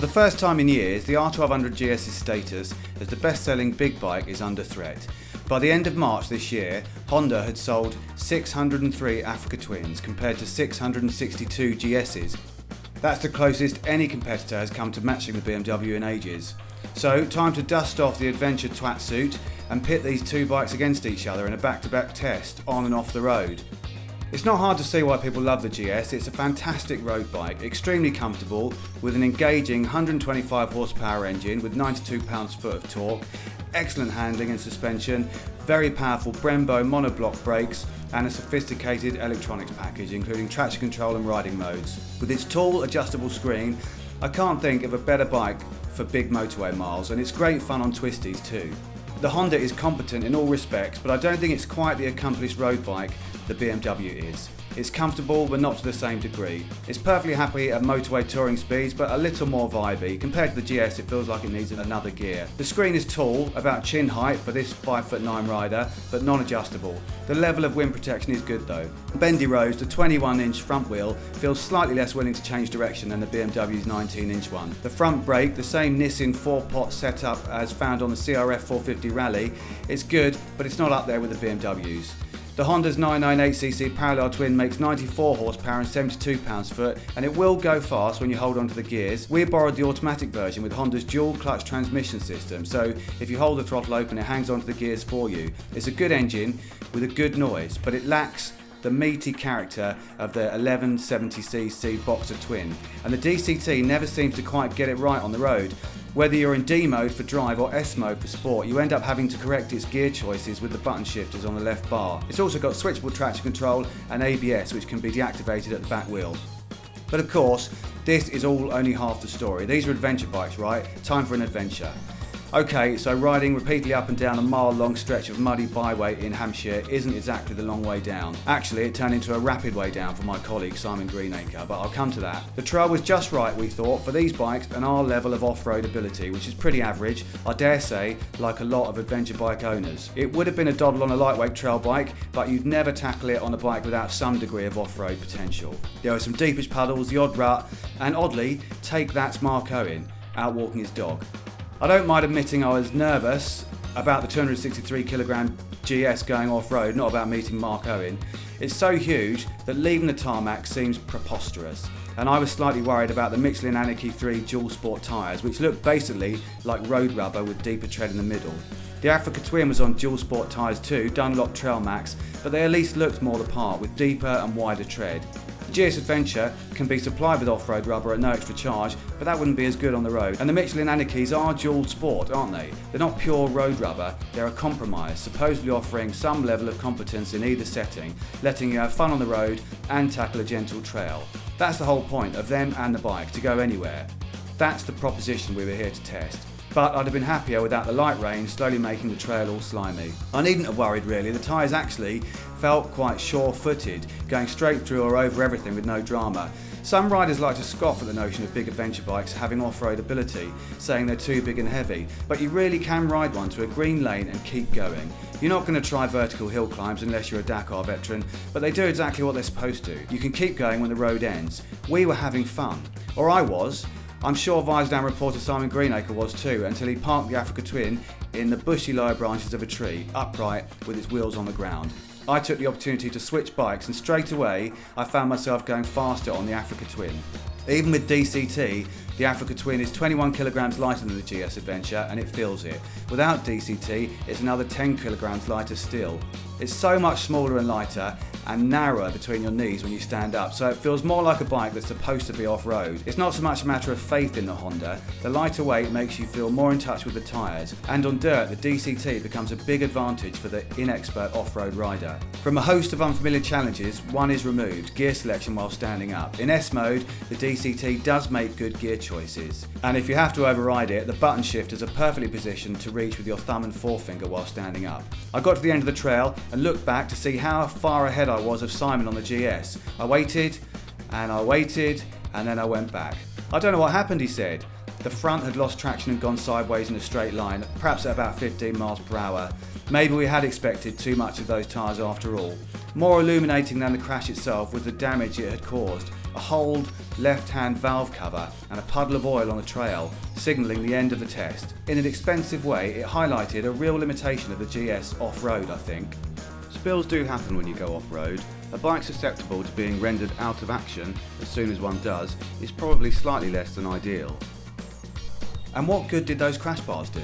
For the first time in years, the R1200GS's status as the best-selling big bike is under threat. By the end of March this year, Honda had sold 603 Africa Twins compared to 662 GS's. That's the closest any competitor has come to matching the BMW in ages. So, time to dust off the adventure twat suit and pit these two bikes against each other in a back-to-back test on and off the road. It's not hard to see why people love the GS. It's a fantastic road bike, extremely comfortable, with an engaging 125 horsepower engine with 92 pounds-foot of torque, excellent handling and suspension, very powerful Brembo monoblock brakes, and a sophisticated electronics package including traction control and riding modes. With its tall adjustable screen, I can't think of a better bike for big motorway miles, and it's great fun on twisties too. The Honda is competent in all respects, but I don't think it's quite the accomplished road bike the BMW is. It's comfortable, but not to the same degree. It's perfectly happy at motorway touring speeds, but a little more vibey. Compared to the GS, it feels like it needs another gear. The screen is tall, about chin height for this 5'9" rider, but non-adjustable. The level of wind protection is good though. On bendy roads, the 21-inch front wheel feels slightly less willing to change direction than the BMW's 19-inch one. The front brake, the same Nissin 4-pot setup as found on the CRF 450 Rally, it's good, but it's not up there with the BMW's. The Honda's 998cc parallel twin makes 94 horsepower and 72 pounds-foot, and it will go fast when you hold onto the gears. We borrowed the automatic version with Honda's dual clutch transmission system, so if you hold the throttle open it hangs onto the gears for you. It's a good engine with a good noise, but it lacks the meaty character of the 1170cc Boxer twin, and the DCT never seems to quite get it right on the road. Whether you're in D mode for drive or S mode for sport, you end up having to correct its gear choices with the button shifters on the left bar. It's also got switchable traction control and ABS, which can be deactivated at the back wheel. But of course, this is all only half the story. These are adventure bikes, right? Time for an adventure. Okay, so riding repeatedly up and down a mile-long stretch of muddy byway in Hampshire isn't exactly the long way down. Actually, it turned into a rapid way down for my colleague Simon Greenacre, but I'll come to that. The trail was just right, we thought, for these bikes and our level of off-road ability, which is pretty average, I dare say, like a lot of adventure bike owners. It would have been a doddle on a lightweight trail bike, but you'd never tackle it on a bike without some degree of off-road potential. There were some deepish puddles, the odd rut, and oddly, take that's Mark Owen, out walking his dog. I don't mind admitting I was nervous about the 263kg GS going off-road, not about meeting Mark Owen. It's so huge that leaving the tarmac seems preposterous, and I was slightly worried about the Michelin Anarchy 3 dual sport tyres, which look basically like road rubber with deeper tread in the middle. The Africa Twin was on dual sport tyres too, Dunlop Trail Max, but they at least looked more the part with deeper and wider tread. The GS Adventure can be supplied with off-road rubber at no extra charge, but that wouldn't be as good on the road. And the Michelin Anarchies are dual sport, aren't they? They're not pure road rubber, they're a compromise, supposedly offering some level of competence in either setting, letting you have fun on the road and tackle a gentle trail. That's the whole point of them and the bike, to go anywhere. That's the proposition we were here to test. But I'd have been happier without the light rain slowly making the trail all slimy. I needn't have worried really, the tyres actually felt quite sure-footed, going straight through or over everything with no drama. Some riders like to scoff at the notion of big adventure bikes having off-road ability, saying they're too big and heavy, but you really can ride one to a green lane and keep going. You're not going to try vertical hill climbs unless you're a Dakar veteran, but they do exactly what they're supposed to. You can keep going when the road ends. We were having fun, or I was. I'm sure Vicedown reporter Simon Greenacre was too, until he parked the Africa Twin in the bushy lower branches of a tree, upright with its wheels on the ground. I took the opportunity to switch bikes, and straight away I found myself going faster on the Africa Twin. Even with DCT, the Africa Twin is 21 kilograms lighter than the GS Adventure, and it feels it. Without DCT, it's another 10 kilograms lighter still. It's so much smaller and lighter, and narrower between your knees when you stand up, so it feels more like a bike that's supposed to be off-road. It's not so much a matter of faith in the Honda. The lighter weight makes you feel more in touch with the tyres, and on dirt the DCT becomes a big advantage for the inexpert off-road rider. From a host of unfamiliar challenges, one is removed: gear selection while standing up. In S mode, the DCT does make good gear choices, and if you have to override it, the button shifters are perfectly positioned to reach with your thumb and forefinger while standing up. I got to the end of the trail and looked back to see how far ahead I was of Simon on the GS. I waited, and then I went back. I don't know what happened, he said. The front had lost traction and gone sideways in a straight line, perhaps at about 15 miles per hour. Maybe we had expected too much of those tyres after all. More illuminating than the crash itself was the damage it had caused. A holed left-hand valve cover and a puddle of oil on the trail, signalling the end of the test. In an expensive way, it highlighted a real limitation of the GS off-road, I think. Spills do happen when you go off-road. A bike susceptible to being rendered out of action as soon as one does is probably slightly less than ideal. And what good did those crash bars do?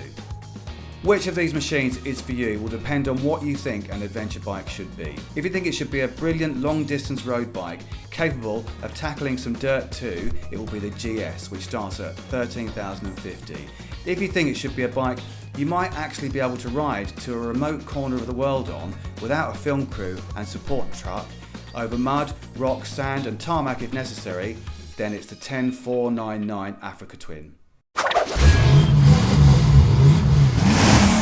Which of these machines is for you will depend on what you think an adventure bike should be. If you think it should be a brilliant long distance road bike capable of tackling some dirt too, it will be the GS, which starts at $13,050. If you think it should be a bike you might actually be able to ride to a remote corner of the world on without a film crew and support truck, over mud, rock, sand and tarmac if necessary, then it's the 10499 Africa Twin.